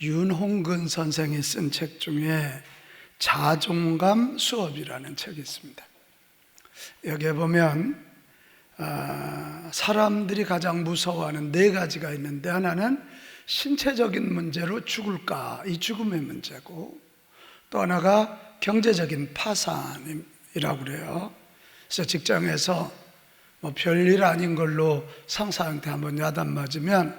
윤홍근 선생이 쓴 책 중에 자존감 수업이라는 책이 있습니다. 여기에 보면 사람들이 가장 무서워하는 4가지가 있는데, 하나는 신체적인 문제로 죽을까, 이 죽음의 문제고, 또 하나가 경제적인 파산이라고 그래요. 그래서 직장에서 뭐 별일 아닌 걸로 상사한테 한번 야단 맞으면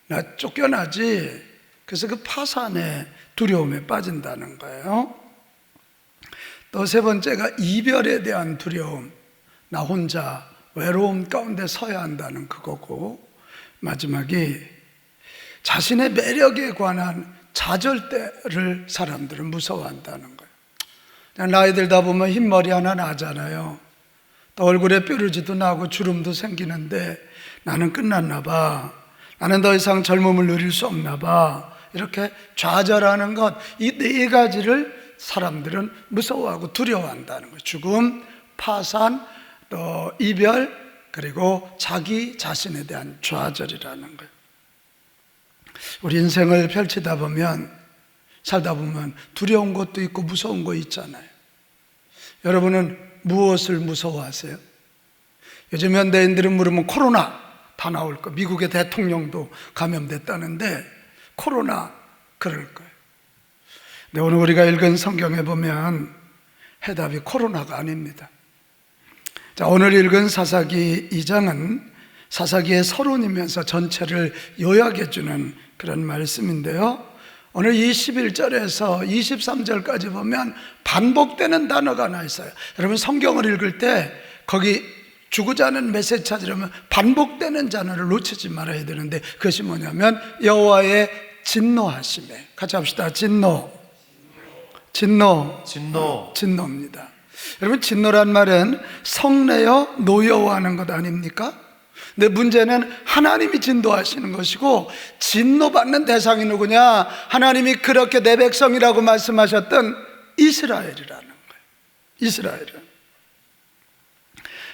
나 쫓겨나지, 그래서 그 파산의 두려움에 빠진다는 거예요. 또 3번째가 이별에 대한 두려움, 나 혼자 외로움 가운데 서야 한다는 그거고, 마지막이 자신의 매력에 관한 좌절대를 사람들은 무서워한다는 거예요. 그냥 나이 들다 보면 흰머리 하나 나잖아요. 또 얼굴에 뾰루지도 나고 주름도 생기는데 나는 끝났나 봐, 나는 더 이상 젊음을 누릴 수 없나 봐, 이렇게 좌절하는 것, 이 4가지를 사람들은 무서워하고 두려워한다는 거예요. 죽음, 파산, 또 이별, 그리고 자기 자신에 대한 좌절이라는 거예요. 우리 인생을 펼치다 보면, 살다 보면 두려운 것도 있고 무서운 거 있잖아요. 여러분은 무엇을 무서워하세요? 요즘 현대인들은 물으면 코로나 다 나올 거, 미국의 대통령도 감염됐다는데 코로나 그럴 거예요. 근데 오늘 우리가 읽은 성경에 보면 해답이 코로나가 아닙니다. 자, 오늘 읽은 사사기 2장은 사사기의 서론이면서 전체를 요약해 주는 그런 말씀인데요, 오늘 21절에서 23절까지 보면 반복되는 단어가 하나 있어요. 여러분 성경을 읽을 때 거기 주고자 하는 메시지 찾으려면 반복되는 단어를 놓치지 말아야 되는데, 그것이 뭐냐면 여호와의 진노하심에, 같이 합시다. 진노입니다. 여러분, 진노란 말은 성내어 노여워하는 것 아닙니까? 근데 문제는 하나님이 진노하시는 것이고, 진노받는 대상이 누구냐? 하나님이 그렇게 내 백성이라고 말씀하셨던 이스라엘이라는 거예요. 이스라엘은,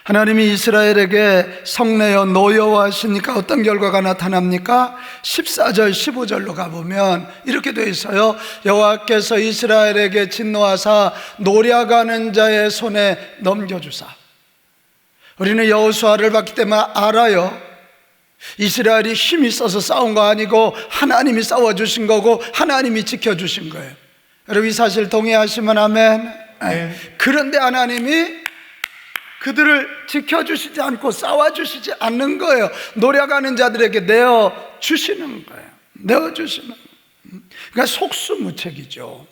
하나님이 이스라엘에게 성내어 노여워하시니까 어떤 결과가 나타납니까? 14절 15절로 가보면 이렇게 되어 있어요. 여호와께서 이스라엘에게 진노하사 노략하는 자의 손에 넘겨주사. 우리는 여호수아를 봤기 때문에 알아요. 이스라엘이 힘이 있어서 싸운 거 아니고 하나님이 싸워주신 거고 하나님이 지켜주신 거예요. 여러분 이 사실 동의하시면 아멘. 그런데 하나님이 그들을 지켜주시지 않고 싸워주시지 않는 거예요. 노력하는 자들에게 내어주시는 거예요. 내어주시는 거예요. 그러니까 속수무책이죠.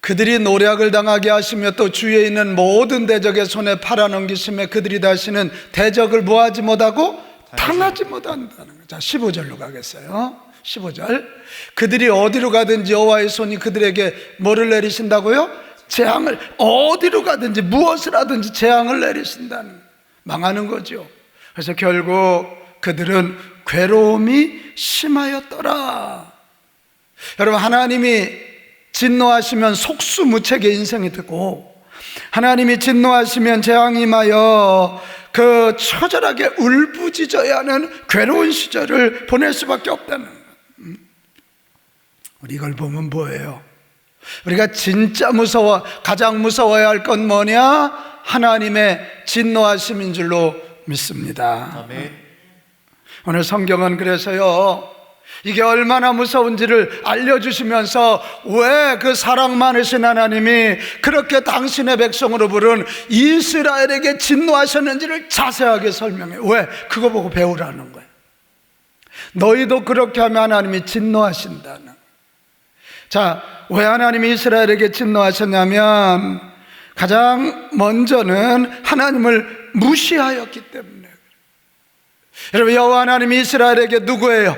그들이 노략을 당하게 하시며 또 주위에 있는 모든 대적의 손에 팔아넘기시며 그들이 다시는 대적을 뭐하지 못하고 당하지 못한다는 거죠. 자, 15절로 가겠어요. 15절. 그들이 어디로 가든지 여호와의 손이 그들에게 뭐를 내리신다고요? 재앙을, 어디로 가든지 무엇을 하든지 재앙을 내리신다는, 망하는 거죠. 그래서 결국 그들은 괴로움이 심하였더라. 여러분, 하나님이 진노하시면 속수무책의 인생이 되고, 하나님이 진노하시면 재앙이 임하여 그 처절하게 울부짖어야 하는 괴로운 시절을 보낼 수밖에 없다는 거예요. 우리 이걸 보면 뭐예요? 우리가 진짜 가장 무서워야 할 건 뭐냐? 하나님의 진노하심인 줄로 믿습니다. 아멘. 오늘 성경은 그래서요, 이게 얼마나 무서운지를 알려주시면서 왜 그 사랑 많으신 하나님이 그렇게 당신의 백성으로 부른 이스라엘에게 진노하셨는지를 자세하게 설명해. 왜? 그거 보고 배우라는 거예요. 너희도 그렇게 하면 하나님이 진노하신다는. 자, 왜 하나님이 이스라엘에게 진노하셨냐면 가장 먼저는 하나님을 무시하였기 때문에. 여러분, 여호와 하나님이 이스라엘에게 누구예요?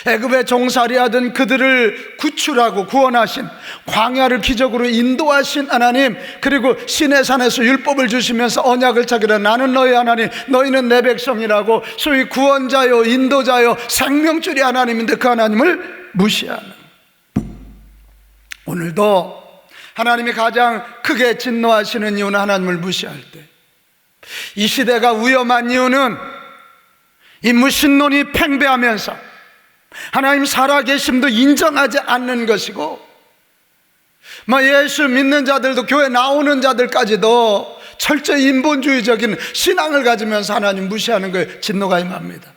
애굽에 종살이하던 그들을 구출하고 구원하신, 광야를 기적으로 인도하신 하나님, 그리고 시내산에서 율법을 주시면서 언약을 차기로 나는 너희 하나님, 너희는 내 백성이라고 소위 구원자요 인도자요 생명줄이 하나님인데 그 하나님을 무시하는. 오늘도 하나님이 가장 크게 진노하시는 이유는 하나님을 무시할 때, 이 시대가 위험한 이유는 이 무신론이 팽배하면서 하나님 살아계심도 인정하지 않는 것이고, 예수 믿는 자들도, 교회 나오는 자들까지도 철저히 인본주의적인 신앙을 가지면서 하나님 무시하는 거예요. 진노가 임합니다.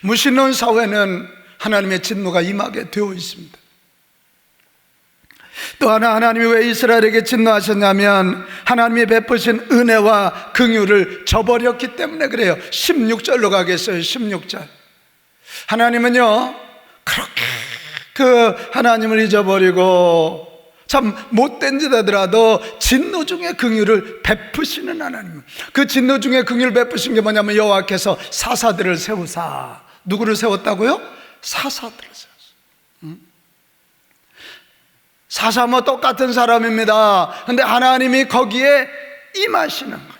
무신론 사회는 하나님의 진노가 임하게 되어 있습니다. 또 하나, 하나님이 왜 이스라엘에게 진노하셨냐면 하나님이 베푸신 은혜와 긍휼을 저버렸기 때문에 그래요. 16절로 가겠어요. 16절. 하나님은요, 그렇게 하나님을 잊어버리고 참 못된 짓 하더라도 진노 중에 긍휼을 베푸시는 하나님. 그 진노 중에 긍휼을 베푸신 게 뭐냐면 여호와께서 사사들을 세우사. 누구를 세웠다고요? 사사들을 세웠어요. 사사 똑같은 사람입니다. 근데 하나님이 거기에 임하시는 거예요.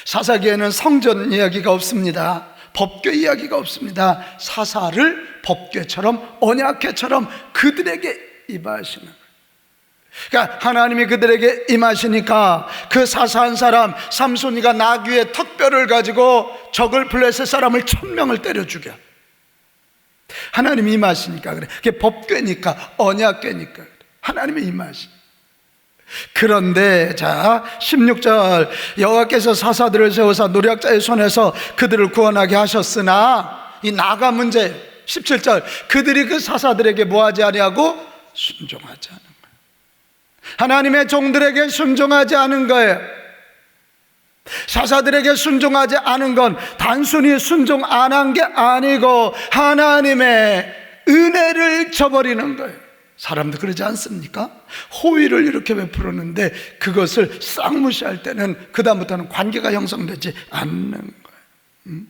사사기에는 성전 이야기가 없습니다. 법궤 이야기가 없습니다. 사사를 법궤처럼, 언약궤처럼 그들에게 임하시는 거예요. 그러니까 하나님이 그들에게 임하시니까 그 사사한 사람 삼손이가 나귀의 턱뼈를 가지고 적을 블레셋 사람을 1000명을 때려 죽여. 하나님이 임하시니까 그래. 그게 법궤니까, 언약궤니까 그래. 하나님이 임하시. 그런데 자 16절, 여호와께서 사사들을 세우사 노략자의 손에서 그들을 구원하게 하셨으나, 이 나가 문제. 17절, 그들이 그 사사들에게 뭐하지 아니하고 순종하지 않은 거예요. 하나님의 종들에게 순종하지 않은 거예요. 사사들에게 순종하지 않은 건 단순히 순종 안 한 게 아니고 하나님의 은혜를 저버리는 거예요. 사람도 그러지 않습니까? 호의를 이렇게 베풀었는데 그것을 싹 무시할 때는 그 다음부터는 관계가 형성되지 않는 거예요.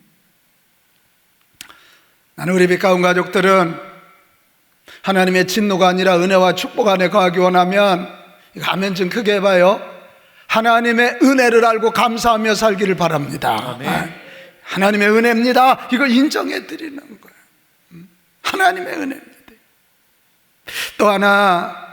나는 우리 빛가운 가족들은 하나님의 진노가 아니라 은혜와 축복 안에 거하기 원하면, 이거 아멘 좀 크게 해봐요. 하나님의 은혜를 알고 감사하며 살기를 바랍니다. 아멘. 하나님의 은혜입니다. 이걸 인정해 드리는 거예요. 하나님의 은혜입니다. 또 하나,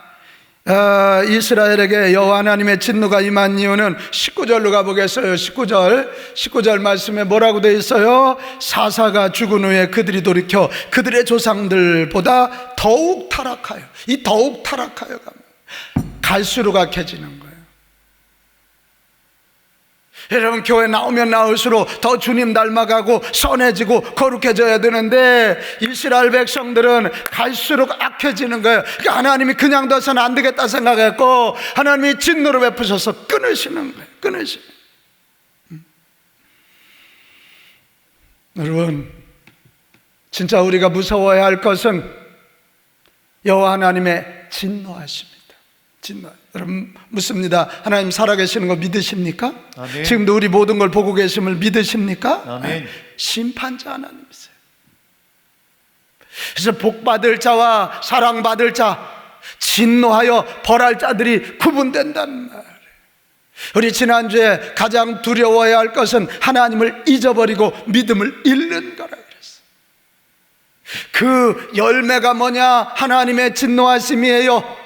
이스라엘에게 여호와 하나님의 진노가 임한 이유는 19절로 가보겠어요. 19절 말씀에 뭐라고 되어 있어요? 사사가 죽은 후에 그들이 돌이켜 그들의 조상들보다 더욱 타락하여, 이 더욱 타락하여가 갈수록 악해지는 거예요. 여러분, 교회 나오면 나올수록 더 주님 닮아가고 선해지고 거룩해져야 되는데 이스라엘 백성들은 갈수록 악해지는 거예요. 그러니까 하나님이 그냥 둬서는 안 되겠다 생각했고 하나님이 진노를 베푸셔서 끊으시는 거예요. 끊으시는 거예요. 여러분, 진짜 우리가 무서워해야 할 것은 여호와 하나님의 진노하십니다. 진노. 여러분 묻습니다. 하나님 살아계시는 거 믿으십니까? 아멘. 지금도 우리 모든 걸 보고 계심을 믿으십니까? 아멘. 심판자 하나님이세요. 그래서 복받을 자와 사랑받을 자, 진노하여 벌할 자들이 구분된단 말이에요. 우리 지난주에 가장 두려워해야 할 것은 하나님을 잊어버리고 믿음을 잃는 거라 그랬어요. 그 열매가 뭐냐? 하나님의 진노하심이에요.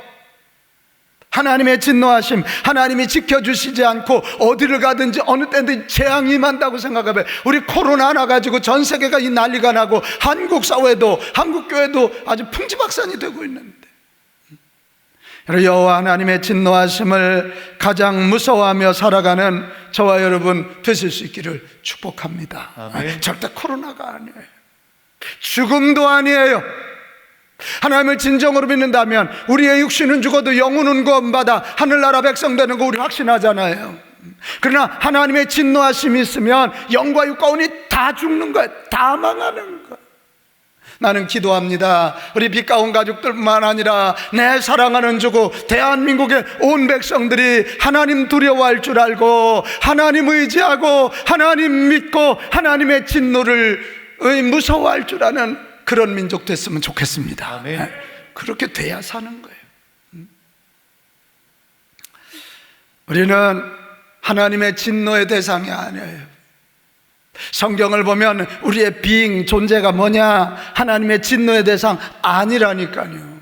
하나님의 진노하심, 하나님이 지켜주시지 않고 어디를 가든지 어느 때든지 재앙이 임한다고 생각하면, 우리 코로나 하나 가지고 전 세계가 이 난리가 나고 한국 사회도, 한국 교회도 아주 풍지박산이 되고 있는데, 여호와 하나님의 진노하심을 가장 무서워하며 살아가는 저와 여러분 되실 수 있기를 축복합니다. 아멘. 절대 코로나가 아니에요. 죽음도 아니에요. 하나님을 진정으로 믿는다면 우리의 육신은 죽어도 영혼은 구원받아 하늘나라 백성 되는 거 우리 확신하잖아요. 그러나 하나님의 진노하심이 있으면 영과 육과 혼이 다 죽는 거예요. 다 망하는 거예요. 나는 기도합니다. 우리 빛가운 가족들뿐만 아니라 내 사랑하는 주고 대한민국의 온 백성들이 하나님 두려워할 줄 알고 하나님 의지하고 하나님 믿고 하나님의 진노를 무서워할 줄 아는 그런 민족 됐으면 좋겠습니다. 아멘. 그렇게 돼야 사는 거예요. 우리는 하나님의 진노의 대상이 아니에요. 성경을 보면 우리의 being, 존재가 뭐냐? 하나님의 진노의 대상 아니라니까요.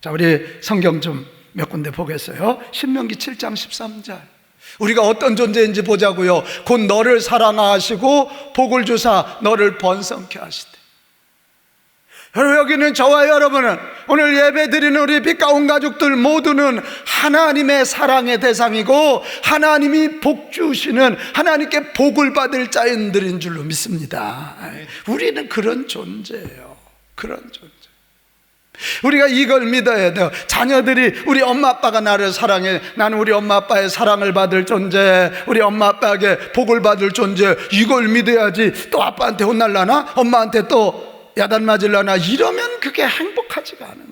자, 우리 성경 좀 몇 군데 보겠어요. 신명기 7장 13절. 우리가 어떤 존재인지 보자고요. 곧 너를 사랑하시고 복을 주사 너를 번성케 하시되. 여러분, 여기는 저와 여러분은, 오늘 예배 드리는 우리 빛과 온 가족들 모두는 하나님의 사랑의 대상이고 하나님이 복 주시는, 하나님께 복을 받을 자인들인 줄로 믿습니다. 우리는 그런 존재예요. 그런 존재. 우리가 이걸 믿어야 돼요. 자녀들이 우리 엄마 아빠가 나를 사랑해, 나는 우리 엄마 아빠의 사랑을 받을 존재, 우리 엄마 아빠에게 복을 받을 존재, 이걸 믿어야지. 또 아빠한테 혼날라나, 엄마한테 또 야단 맞으려나, 이러면 그게 행복하지가 않은 거예요.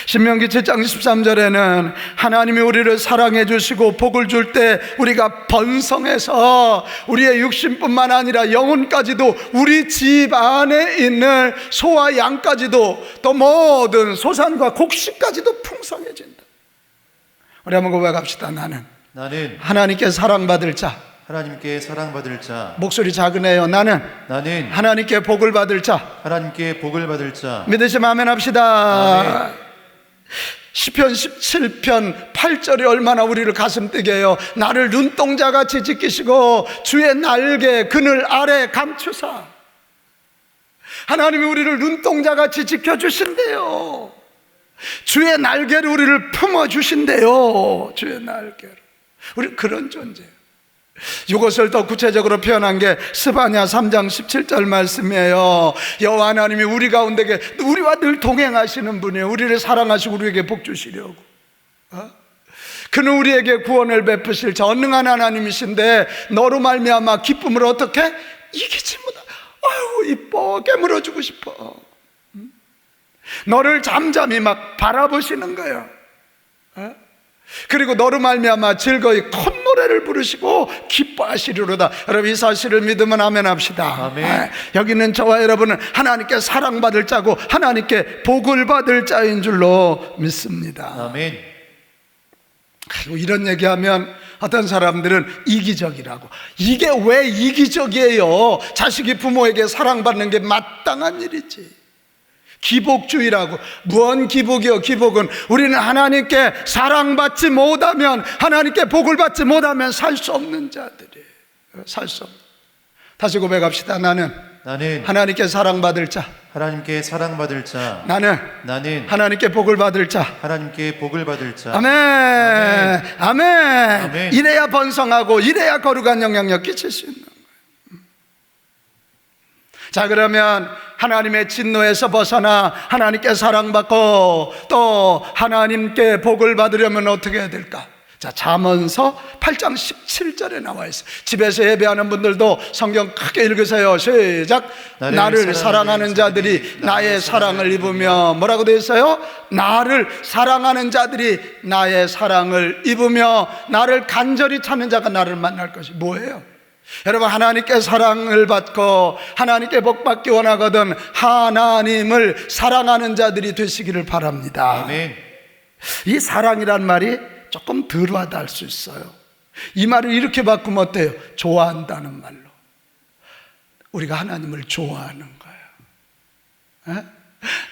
신명기 7장 13절에는 하나님이 우리를 사랑해 주시고 복을 줄 때 우리가 번성해서 우리의 육신뿐만 아니라 영혼까지도, 우리 집 안에 있는 소와 양까지도, 또 모든 소산과 곡식까지도 풍성해진다. 우리 한번 고백합시다. 나는 하나님께 사랑받을 자. 하나님께 사랑받을 자. 목소리 작으네요. 나는 하나님께 복을 받을 자. 하나님께 복을 받을 자. 믿으시면 아멘 합시다. 아멘. 시편 17편 8절이 얼마나 우리를 가슴 뛰게 해요. 나를 눈동자같이 지키시고 주의 날개 그늘 아래 감추사. 하나님이 우리를 눈동자같이 지켜주신대요. 주의 날개로 우리를 품어주신대요. 주의 날개로. 우리 그런 존재예요. 이것을 더 구체적으로 표현한 게 스바냐 3장 17절 말씀이에요. 여호와 하나님이 우리 가운데 우리와 늘 동행하시는 분이에요. 우리를 사랑하시고 우리에게 복 주시려고. 그는 우리에게 구원을 베푸실 전능한 하나님이신데, 너로 말미암아 기쁨을 어떻게 이기지 못하. 아유 이뻐, 깨물어주고 싶어. 너를 잠잠히 막 바라보시는 거예요. 그리고 너로 말미암아 즐거이 콧노래를 부르시고 기뻐하시리로다. 여러분, 이 사실을 믿으면 아멘 합시다. 아멘. 여기 있는 저와 여러분은 하나님께 사랑받을 자고 하나님께 복을 받을 자인 줄로 믿습니다. 아멘. 그리고 이런 얘기하면 어떤 사람들은 이기적이라고. 이게 왜 이기적이에요? 자식이 부모에게 사랑받는 게 마땅한 일이지. 기복주의라고. 무언 기복이요? 기복은 우리는 하나님께 사랑받지 못하면, 하나님께 복을 받지 못하면 살 수 없는 자들이에요. 살 수 없는. 다시 고백합시다. 나는 하나님께 사랑받을 자. 하나님께 사랑받을 자. 나는 하나님께 복을 받을 자. 하나님께 복을 받을 자. 아멘. 아멘. 아멘. 아멘. 이래야 번성하고 이래야 거룩한 영향력 끼칠 수 있는 거예요. 자, 그러면 하나님의 진노에서 벗어나 하나님께 사랑받고 또 하나님께 복을 받으려면 어떻게 해야 될까? 자, 잠언서 8장 17절에 나와 있어요. 집에서 예배하는 분들도 성경 크게 읽으세요. 시작. 나를 사랑하는 자들이 나의 사랑을 입으며, 뭐라고 되어 있어요? 나를 사랑하는 자들이 나의 사랑을 입으며, 나를 간절히 찾는 자가 나를 만날 것이. 뭐예요? 여러분, 하나님께 사랑을 받고 하나님께 복 받기 원하거든 하나님을 사랑하는 자들이 되시기를 바랍니다. 아멘. 이 사랑이란 말이 조금 덜 와닿을 수 있어요. 이 말을 이렇게 바꾸면 어때요? 좋아한다는 말로. 우리가 하나님을 좋아하는 거예요.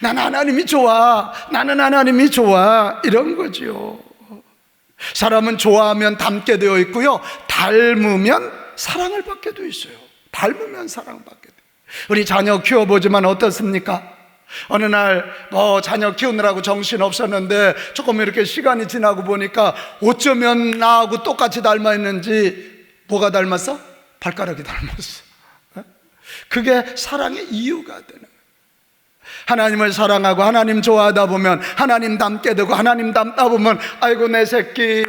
난 하나님이 좋아, 나는 하나님이 좋아, 이런 거죠. 사람은 좋아하면 닮게 되어 있고요, 닮으면 사랑을 받게 돼 있어요. 닮으면 사랑받게 돼. 우리 자녀 키워보지만 어떻습니까? 어느 날 자녀 키우느라고 정신 없었는데 조금 이렇게 시간이 지나고 보니까 어쩌면 나하고 똑같이 닮아 있는지. 뭐가 닮았어? 발가락이 닮았어. 그게 사랑의 이유가 되는 거예요. 하나님을 사랑하고 하나님 좋아하다 보면 하나님 닮게 되고, 하나님 닮다 보면 아이고 내 새끼,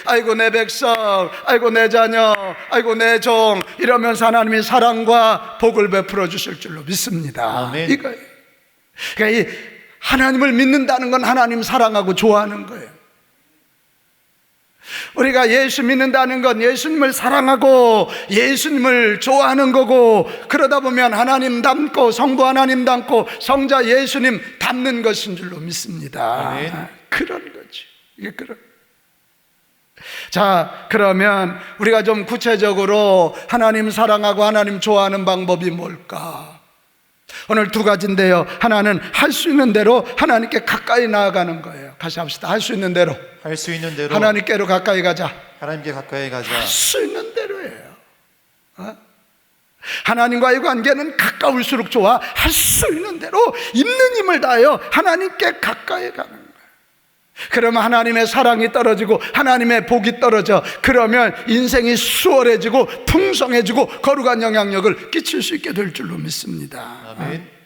아이고 내 백성, 아이고 내 자녀, 아이고 내 종, 이러면서 하나님이 사랑과 복을 베풀어 주실 줄로 믿습니다. 아멘. 이거예요. 그러니까 이 하나님을 믿는다는 건 하나님 사랑하고 좋아하는 거예요. 우리가 예수 믿는다는 건 예수님을 사랑하고 예수님을 좋아하는 거고, 그러다 보면 하나님 닮고 성부 하나님 닮고 성자 예수님 닮는 것인 줄로 믿습니다. 아멘. 그런 거지. 이게 그런. 자, 그러면 우리가 좀 구체적으로 하나님 사랑하고 하나님 좋아하는 방법이 뭘까? 오늘 두 가지인데요. 하나는 할 수 있는 대로 하나님께 가까이 나아가는 거예요. 같이 합시다. 할 수 있는 대로. 할 수 있는 대로 하나님께로 가까이 가자. 하나님께 가까이 가자. 할 수 있는 대로예요. 하나님과의 관계는 가까울수록 좋아. 할 수 있는 대로 있는 힘을 다하여 하나님께 가까이 가는 거예요. 그러면 하나님의 사랑이 떨어지고 하나님의 복이 떨어져. 그러면 인생이 수월해지고 풍성해지고 거룩한 영향력을 끼칠 수 있게 될 줄로 믿습니다. 아멘.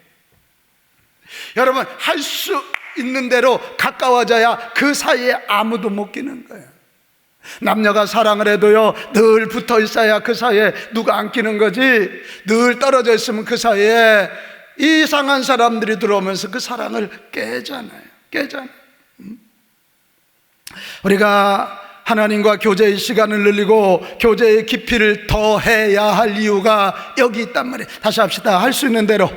여러분, 할 수 있는 대로 가까워져야 그 사이에 아무도 못 끼는 거예요. 남녀가 사랑을 해도요, 늘 붙어 있어야 그 사이에 누가 안 끼는 거지. 늘 떨어져 있으면 그 사이에 이상한 사람들이 들어오면서 그 사랑을 깨잖아요. 우리가 하나님과 교제의 시간을 늘리고 교제의 깊이를 더해야 할 이유가 여기 있단 말이에요. 다시 합시다. 할 수 있는 대로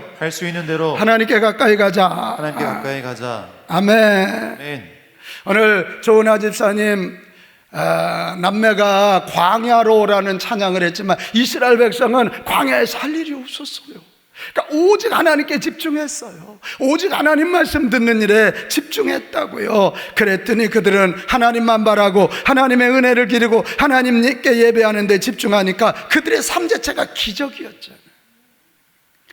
하나님께 가까이 가자. 하나님께 가까이 가자. 아멘. 아멘. 오늘 조은하 집사님 남매가 광야로라는 찬양을 했지만 이스라엘 백성은 광야에 살 일이 없었어요. 그러니까 오직 하나님께 집중했어요. 오직 하나님 말씀 듣는 일에 집중했다고요. 그랬더니 그들은 하나님만 바라고 하나님의 은혜를 기리고 하나님께 예배하는 데 집중하니까 그들의 삶 자체가 기적이었잖아요.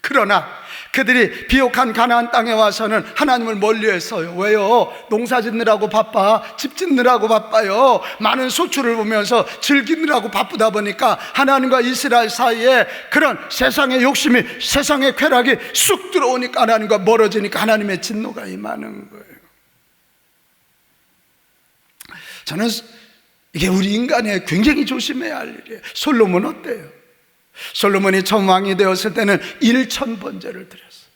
그러나 그들이 비옥한 가나안 땅에 와서는 하나님을 멀리했어요. 왜요? 농사 짓느라고 바빠, 집 짓느라고 바빠요. 많은 소출을 보면서 즐기느라고 바쁘다 보니까 하나님과 이스라엘 사이에 그런 세상의 욕심이, 세상의 쾌락이 쑥 들어오니까 하나님과 멀어지니까 하나님의 진노가 임하는 거예요. 저는 이게 우리 인간이 굉장히 조심해야 할 일이에요. 솔로몬 어때요? 솔로몬이 처음 왕이 되었을 때는 1000번제를 드렸어요.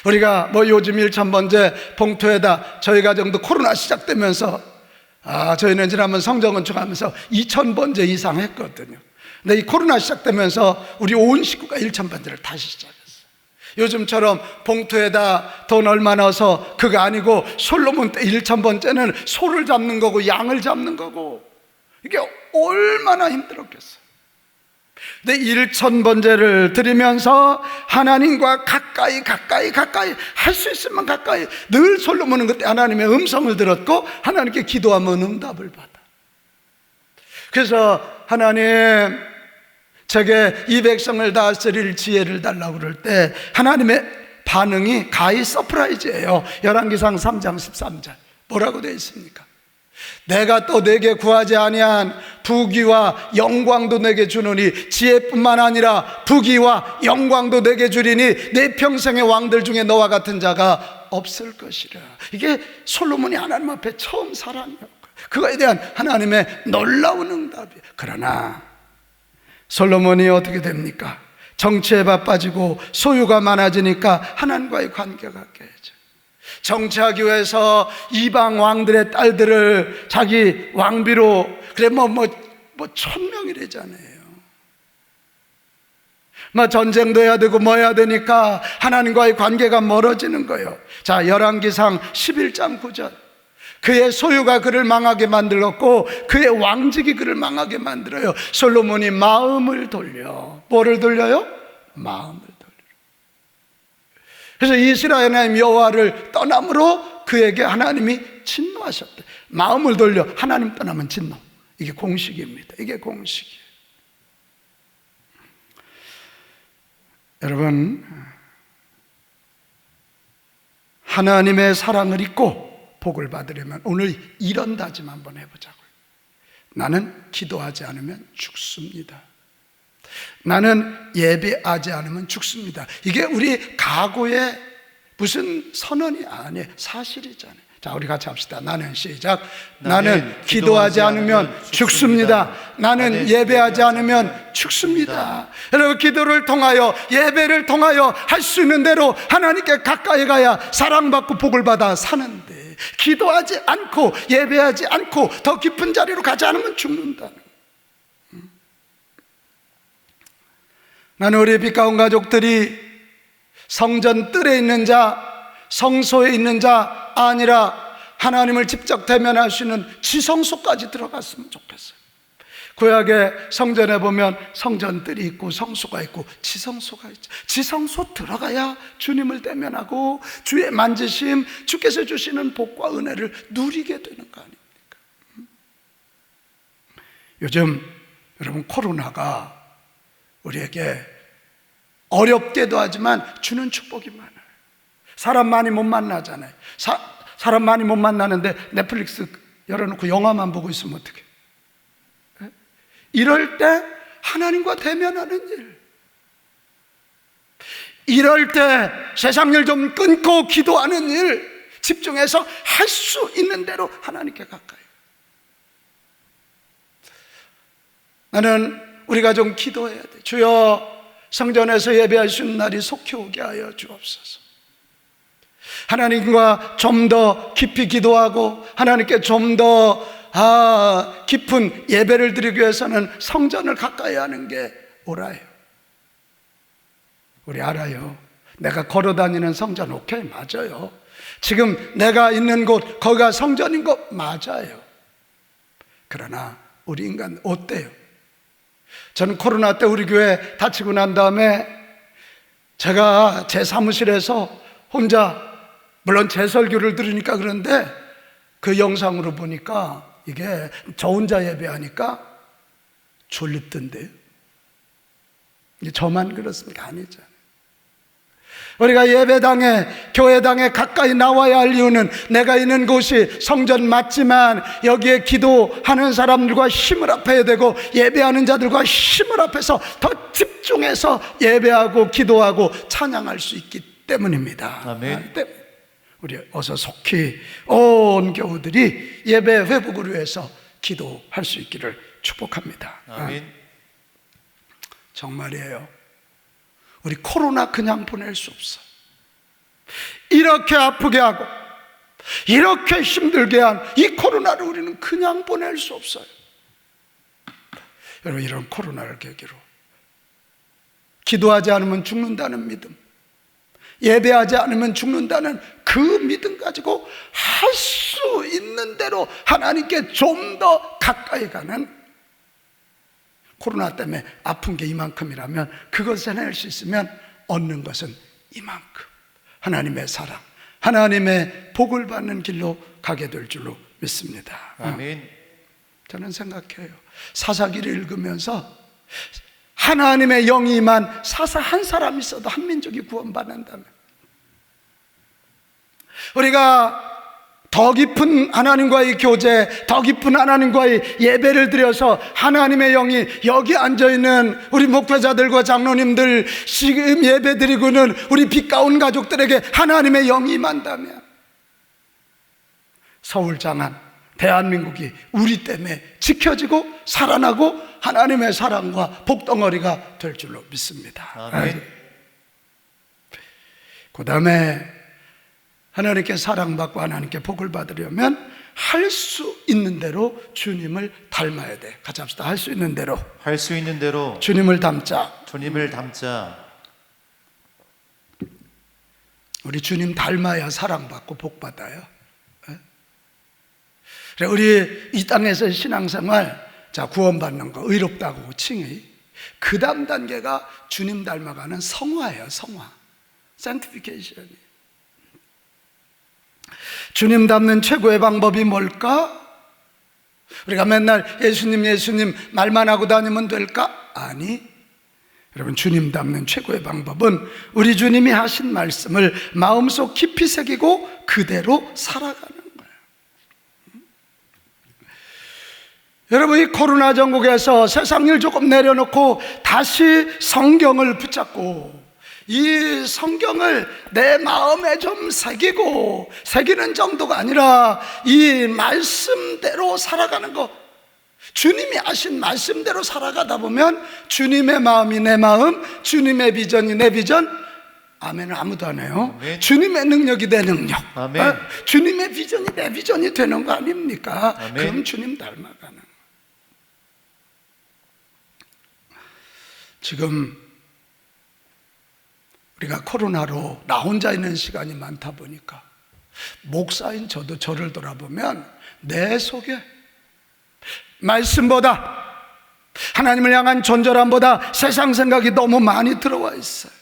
우리가 요즘 1000번제 봉투에다 저희 가정도 코로나 시작되면서 저희는 지난번 성정건축하면서 2000번제 이상 했거든요. 근데 이 코로나 시작되면서 우리 온 식구가 1000번제를 다시 시작했어요. 요즘처럼 봉투에다 돈 얼마 넣어서 그거 아니고 솔로몬 때 1000번제는 소를 잡는 거고 양을 잡는 거고 이게 얼마나 힘들었겠어요. 근데 1000번제를 드리면서 하나님과 가까이 할 수 있으면 가까이. 늘 솔로몬은 그때 하나님의 음성을 들었고 하나님께 기도하면 응답을 받아. 그래서 하나님, 제게 이 백성을 다스릴 지혜를 달라고 그럴 때 하나님의 반응이 가히 서프라이즈예요. 열왕기상 3장 13절 뭐라고 되어 있습니까? 내가 또 내게 구하지 아니한 부귀와 영광도 내게 주노니 지혜뿐만 아니라 부귀와 영광도 내게 주리니 내 평생의 왕들 중에 너와 같은 자가 없을 것이라. 이게 솔로몬이 하나님 앞에 처음 사랑이었고 그거에 대한 하나님의 놀라운 응답이에요. 그러나 솔로몬이 어떻게 됩니까? 정치에 바빠지고 소유가 많아지니까 하나님과의 관계가 깨져. 정치하기 위해서 이방 왕들의 딸들을 자기 왕비로, 그래 1000명이래잖아요. 전쟁도 해야 되고 뭐 해야 되니까 하나님과의 관계가 멀어지는 거예요. 자, 열왕기상 11장 9절. 그의 소유가 그를 망하게 만들었고 그의 왕직이 그를 망하게 만들어요. 솔로몬이 마음을 돌려. 뭐를 돌려요? 마음을 돌려. 그래서 이스라엘 하나님 여호와를 떠남으로 그에게 하나님이 진노하셨대. 마음을 돌려 하나님 떠나면 진노. 이게 공식입니다. 이게 공식이에요. 여러분, 하나님의 사랑을 잊고 복을 받으려면 오늘 이런 다짐 한번 해보자고요. 나는 기도하지 않으면 죽습니다. 나는 예배하지 않으면 죽습니다. 이게 우리 각오의 무슨 선언이 아니에요. 사실이잖아요. 자, 우리 같이 합시다. 나는 시작. 나는 기도하지 않으면 죽습니다. 나는 예배하지 않으면 죽습니다. 여러분, 기도를 통하여 예배를 통하여 할 수 있는 대로 하나님께 가까이 가야 사랑받고 복을 받아 사는데, 기도하지 않고 예배하지 않고 더 깊은 자리로 가지 않으면 죽는다는. 나는 우리 빛가운 가족들이 성전 뜰에 있는 자, 성소에 있는 자 아니라 하나님을 직접 대면할 수 있는 지성소까지 들어갔으면 좋겠어요. 구약의 성전에 보면 성전 뜰이 있고 성소가 있고 지성소가 있죠. 지성소 들어가야 주님을 대면하고 주의 만지심, 주께서 주시는 복과 은혜를 누리게 되는 거 아닙니까? 요즘 여러분 코로나가 우리에게 어렵게도 하지만 주는 축복이 많아요. 사람 많이 못 만나잖아요. 사람 많이 못 만나는데 넷플릭스 열어놓고 영화만 보고 있으면 어떡해? 이럴 때 하나님과 대면하는 일, 이럴 때 세상 일 좀 끊고 기도하는 일, 집중해서 할 수 있는 대로 하나님께 가까이. 나는 우리가 좀 기도해야 돼. 주여, 성전에서 예배할 수 있는 날이 속히 오게 하여 주옵소서. 하나님과 좀 더 깊이 기도하고 하나님께 좀 더 깊은 예배를 드리기 위해서는 성전을 가까이 하는 게 옳아요. 우리 알아요. 내가 걸어다니는 성전 오케이, 맞아요. 지금 내가 있는 곳 거기가 성전인 것 맞아요. 그러나 우리 인간 어때요? 저는 코로나 때 우리 교회 다치고 난 다음에 제가 제 사무실에서 혼자, 물론 제 설교를 들으니까 그런데 그 영상으로 보니까 이게 저 혼자 예배하니까 졸립던데요. 저만 그렇습니까? 아니잖아요. 우리가 예배당에, 교회당에 가까이 나와야 할 이유는 내가 있는 곳이 성전 맞지만 여기에 기도하는 사람들과 힘을 합해야 되고 예배하는 자들과 힘을 합해서 더 집중해서 예배하고 기도하고 찬양할 수 있기 때문입니다. 아멘. 우리 어서 속히 온 교우들이 예배 회복을 위해서 기도할 수 있기를 축복합니다. 아멘. 정말이에요. 우리 코로나 그냥 보낼 수 없어요. 이렇게 아프게 하고 이렇게 힘들게 한 이 코로나를 우리는 그냥 보낼 수 없어요. 여러분, 이런 코로나를 계기로 기도하지 않으면 죽는다는 믿음, 예배하지 않으면 죽는다는 그 믿음 가지고 할 수 있는 대로 하나님께 좀 더 가까이 가는, 코로나 때문에 아픈 게 이만큼이라면 그것을 해낼 수 있으면 얻는 것은 이만큼, 하나님의 사랑, 하나님의 복을 받는 길로 가게 될 줄로 믿습니다. 아멘. 저는 생각해요. 사사기를 읽으면서 하나님의 영이 임한 사사 한 사람 있어도 한 민족이 구원받는다면, 우리가 더 깊은 하나님과의 교제, 더 깊은 하나님과의 예배를 드려서 하나님의 영이 여기 앉아있는 우리 목회자들과 장로님들, 지금 예배 드리고는 우리 빛가운 가족들에게 하나님의 영이 임한다면 서울 장안, 대한민국이 우리 때문에 지켜지고 살아나고 하나님의 사랑과 복덩어리가 될 줄로 믿습니다. 아멘. 그 다음에 하나님께 사랑받고 하나님께 복을 받으려면 할 수 있는 대로 주님을 닮아야 돼. 같이 합시다. 할 수 있는 대로, 할 수 있는 대로 주님을 닮자. 주님을 닮자. 우리 주님 닮아야 사랑받고 복받아요. 그래, 우리 이 땅에서 신앙생활, 자, 구원받는 거 의롭다고 칭의, 그 다음 단계가 주님 닮아가는 성화예요. 성화, sanctification이. 주님 닮는 최고의 방법이 뭘까? 우리가 맨날 예수님 예수님 말만 하고 다니면 될까? 아니, 여러분, 주님 닮는 최고의 방법은 우리 주님이 하신 말씀을 마음속 깊이 새기고 그대로 살아가는 거예요. 여러분, 이 코로나 전국에서 세상 일 조금 내려놓고 다시 성경을 붙잡고 이 성경을 내 마음에 좀 새기고, 새기는 정도가 아니라 이 말씀대로 살아가는 거, 주님이 하신 말씀대로 살아가다 보면 주님의 마음이 내 마음, 주님의 비전이 내 비전, 아멘을 아무도 안 해요. 아멘. 주님의 능력이 내 능력, 아멘. 주님의 비전이 내 비전이 되는 거 아닙니까? 아멘. 그럼 주님 닮아가는. 지금 우리가 코로나로 나 혼자 있는 시간이 많다 보니까 목사인 저도 저를 돌아보면 내 속에 말씀보다, 하나님을 향한 존재함보다 세상 생각이 너무 많이 들어와 있어요.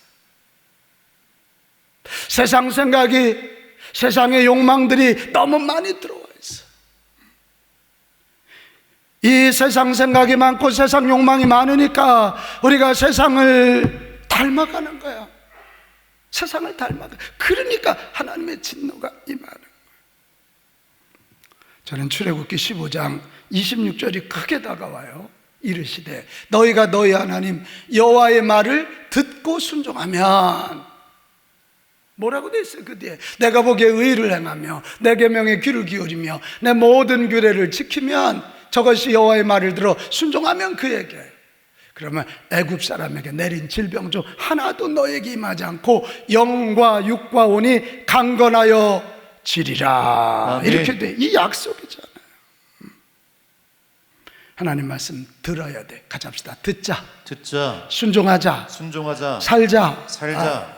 세상 생각이, 세상의 욕망들이 너무 많이 들어와 있어요. 이 세상 생각이 많고 세상 욕망이 많으니까 우리가 세상을 닮아가는 거야. 세상을 닮아가. 그러니까 하나님의 진노가 임하는 거예요. 저는 출애굽기 15장 26절이 크게 다가와요. 이르시되 너희가 너희 하나님 여호와의 말을 듣고 순종하면, 뭐라고 돼 있어요? 그 뒤에 내가 보기에 의를 행하며 내 계명에 귀를 기울이며 내 모든 규례를 지키면, 저것이 여호와의 말을 들어 순종하면 그에게, 그러면 애굽 사람에게 내린 질병 중 하나도 너에게 임하지 않고 영과 육과 온이 강건하여 지리라. 아멘. 이렇게 돼. 이 약속이잖아요. 하나님 말씀 들어야 돼. 같이 합시다. 듣자, 듣자, 순종하자, 순종하자, 살자, 살자.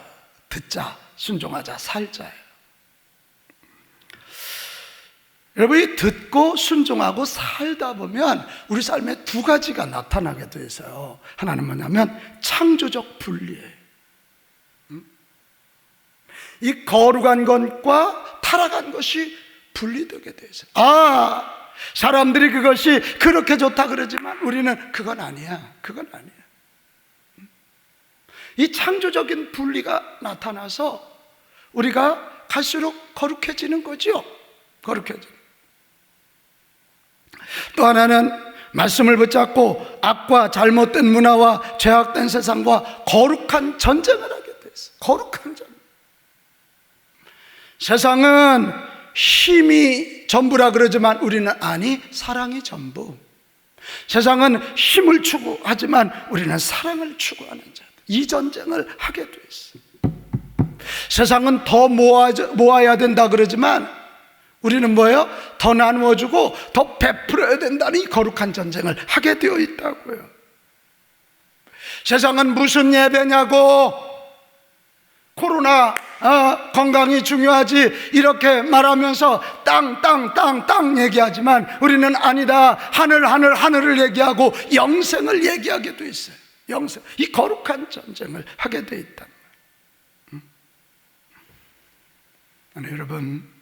듣자, 순종하자, 살자예요. 여러분, 이 듣고 순종하고 살다 보면 우리 삶에 두 가지가 나타나게 돼 있어요. 하나는 뭐냐면 창조적 분리예요. 이 거룩한 것과 타락한 것이 분리되게 돼 있어요. 사람들이 그것이 그렇게 좋다 그러지만 우리는 그건 아니야. 그건 아니야. 이 창조적인 분리가 나타나서 우리가 갈수록 거룩해지는 거죠. 거룩해지는. 또 하나는 말씀을 붙잡고 악과 잘못된 문화와 죄악된 세상과 거룩한 전쟁을 하게 돼 있어요. 거룩한 전쟁. 세상은 힘이 전부라 그러지만 우리는 아니, 사랑이 전부. 세상은 힘을 추구하지만 우리는 사랑을 추구하는 자. 이 전쟁을 하게 돼 있어요. 세상은 더 모아야 된다 그러지만 우리는 뭐예요? 더 나누어주고 더 베풀어야 된다는 이 거룩한 전쟁을 하게 되어 있다고요. 세상은 무슨 예배냐고, 코로나 건강이 중요하지 이렇게 말하면서 땅 얘기하지만 우리는 아니다, 하늘을 얘기하고 영생을 얘기하게 돼 있어요. 영생, 이 거룩한 전쟁을 하게 돼 있다. 여러분,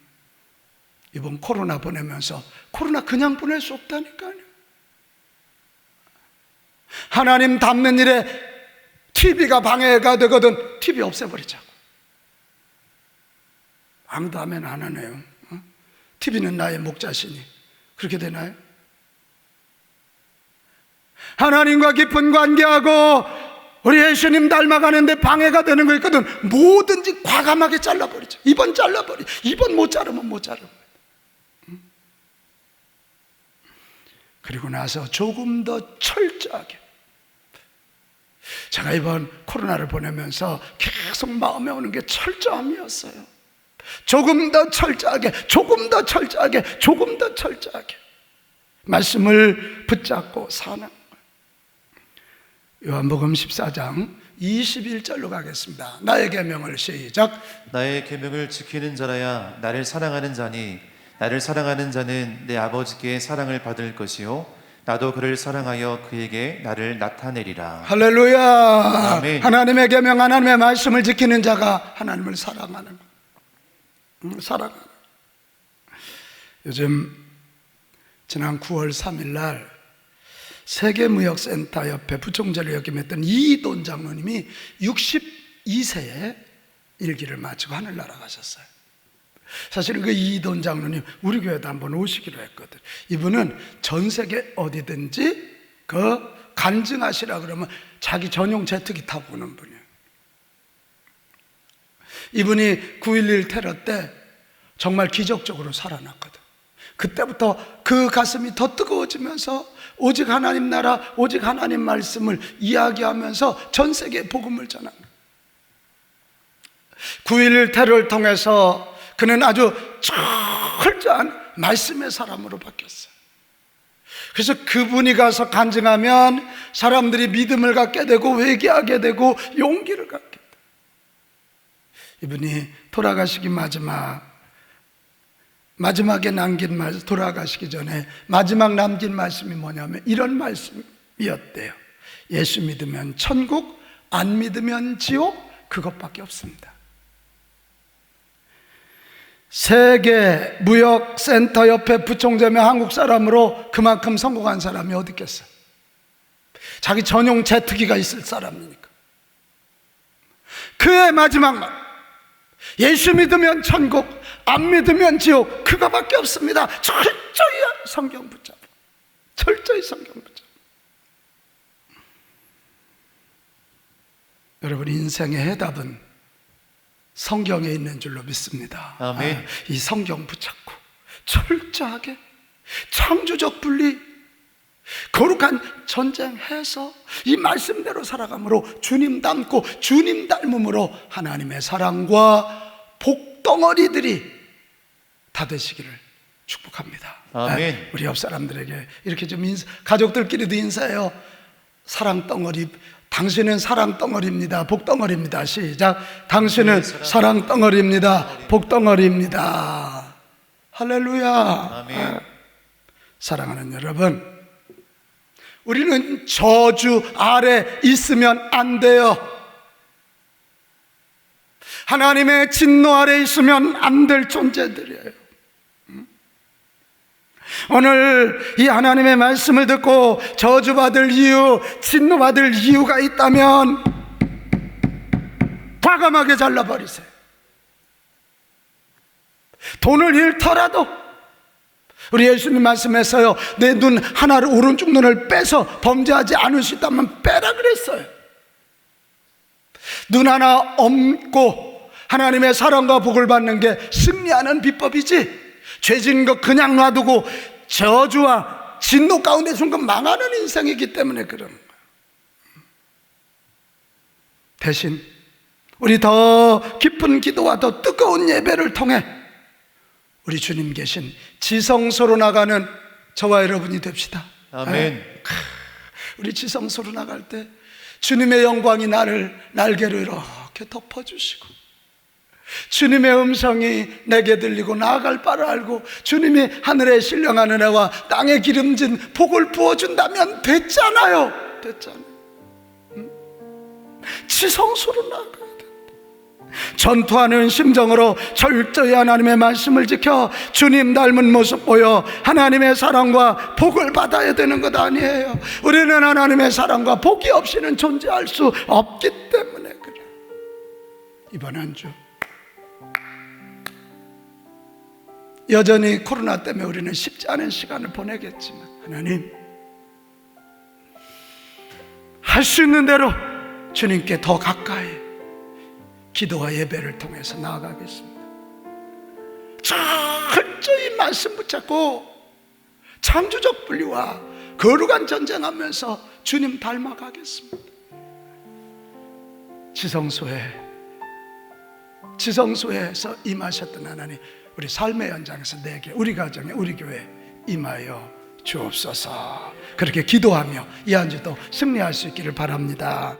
이번 코로나 보내면서 코로나 그냥 보낼 수 없다니까요. 하나님 닮는 일에 TV가 방해가 되거든 TV 없애버리자고. 아무도 하면 안 하네요. TV는 나의 목자시니. 그렇게 되나요? 하나님과 깊은 관계하고 우리 예수님 닮아가는데 방해가 되는 거 있거든. 뭐든지 과감하게 잘라버리죠. 이번 잘라버리. 이번 못 자르면 못 자르면. 그리고 나서 조금 더 철저하게. 제가 이번 코로나를 보내면서 계속 마음에 오는 게 철저함이었어요. 조금 더 철저하게, 조금 더 철저하게, 조금 더 철저하게 말씀을 붙잡고 사는 거예요. 요한복음 14장 21절로 가겠습니다. 나의 계명을 시작. 나의 계명을 지키는 자라야 나를 사랑하는 자니 나를 사랑하는 자는 내 아버지께 사랑을 받을 것이요 나도 그를 사랑하여 그에게 나를 나타내리라. 할렐루야. 아멘. 하나님의 계명, 하나님의 말씀을 지키는 자가 하나님을 사랑하는 거예요. 사랑하는 거예요. 요즘 지난 9월 3일 날 세계무역센터 옆에 부총재를 역임했던 이돈 장로님이 62세에 일기를 마치고 하늘나라 가셨어요. 사실은 그 이돈 장로님 우리 교회도 한번 오시기로 했거든. 이분은 전 세계 어디든지 그 간증하시라 그러면 자기 전용 제트기 타고 오는 분이에요. 이분이 9.11 테러 때 정말 기적적으로 살아났거든. 그때부터 그 가슴이 더 뜨거워지면서 오직 하나님 나라, 오직 하나님 말씀을 이야기하면서 전 세계에 복음을 전합니다. 9.11 테러를 통해서 그는 아주 철저한 말씀의 사람으로 바뀌었어요. 그래서 그분이 가서 간증하면 사람들이 믿음을 갖게 되고 회개하게 되고 용기를 갖게 돼요. 이분이 돌아가시기 마지막에 남긴 말씀, 돌아가시기 전에 마지막 남긴 말씀이 뭐냐면 이런 말씀이었대요. 예수 믿으면 천국, 안 믿으면 지옥, 그것밖에 없습니다. 세계 무역센터 옆에 부총재며 한국 사람으로 그만큼 성공한 사람이 어디 있겠어요? 자기 전용 제트기가 있을 사람이니까. 그의 마지막 말, 예수 믿으면 천국, 안 믿으면 지옥, 그거밖에 없습니다. 철저히 성경 붙잡아. 철저히 성경 붙잡아. 여러분, 인생의 해답은 성경에 있는 줄로 믿습니다. 아멘. 이 성경 붙잡고 철저하게 창조적 분리, 거룩한 전쟁해서 이 말씀대로 살아감으로 주님 닮고 주님 닮음으로 하나님의 사랑과 복덩어리들이 다 되시기를 축복합니다. 아멘. 우리 옆 사람들에게 이렇게 좀 가족들끼리도 인사해요. 사랑 덩어리, 당신은 사랑 덩어리입니다. 복덩어리입니다. 시작. 당신은 사랑 덩어리입니다. 복덩어리입니다. 할렐루야. 아멘. 사랑하는 여러분, 우리는 저주 아래 있으면 안 돼요. 하나님의 진노 아래 있으면 안 될 존재들이에요. 오늘 이 하나님의 말씀을 듣고 저주받을 이유, 진노받을 이유가 있다면 과감하게 잘라버리세요. 돈을 잃더라도, 우리 예수님 말씀에서요, 내 눈 하나를, 오른쪽 눈을 빼서 범죄하지 않을 수 있다면 빼라 그랬어요. 눈 하나 얹고 하나님의 사랑과 복을 받는 게 승리하는 비법이지, 죄진 거 그냥 놔두고 저주와 진노 가운데 순간 망하는 인생이기 때문에 그런 거예요. 대신 우리 더 깊은 기도와 더 뜨거운 예배를 통해 우리 주님 계신 지성소로 나가는 저와 여러분이 됩시다. 아멘. 우리 지성소로 나갈 때 주님의 영광이 나를 날개로 이렇게 덮어주시고, 주님의 음성이 내게 들리고 나아갈 바를 알고 주님이 하늘에 신령한 은혜와 땅에 기름진 복을 부어준다면 됐잖아요. 됐잖아요. 지성소로 나가야 돼. 전투하는 심정으로 철저히 하나님의 말씀을 지켜 주님 닮은 모습 보여 하나님의 사랑과 복을 받아야 되는 것 아니에요. 우리는 하나님의 사랑과 복이 없이는 존재할 수 없기 때문에 그래요. 이번 한 주 여전히 코로나 때문에 우리는 쉽지 않은 시간을 보내겠지만, 하나님, 할 수 있는 대로 주님께 더 가까이 기도와 예배를 통해서 나아가겠습니다. 철저히 말씀 붙잡고 창조적 분리와 거룩한 전쟁하면서 주님 닮아가겠습니다. 지성소에서 임하셨던 하나님, 우리 삶의 현장에서 내게, 우리 가정에, 우리 교회에 임하여 주옵소서. 그렇게 기도하며 이 한 주도 승리할 수 있기를 바랍니다.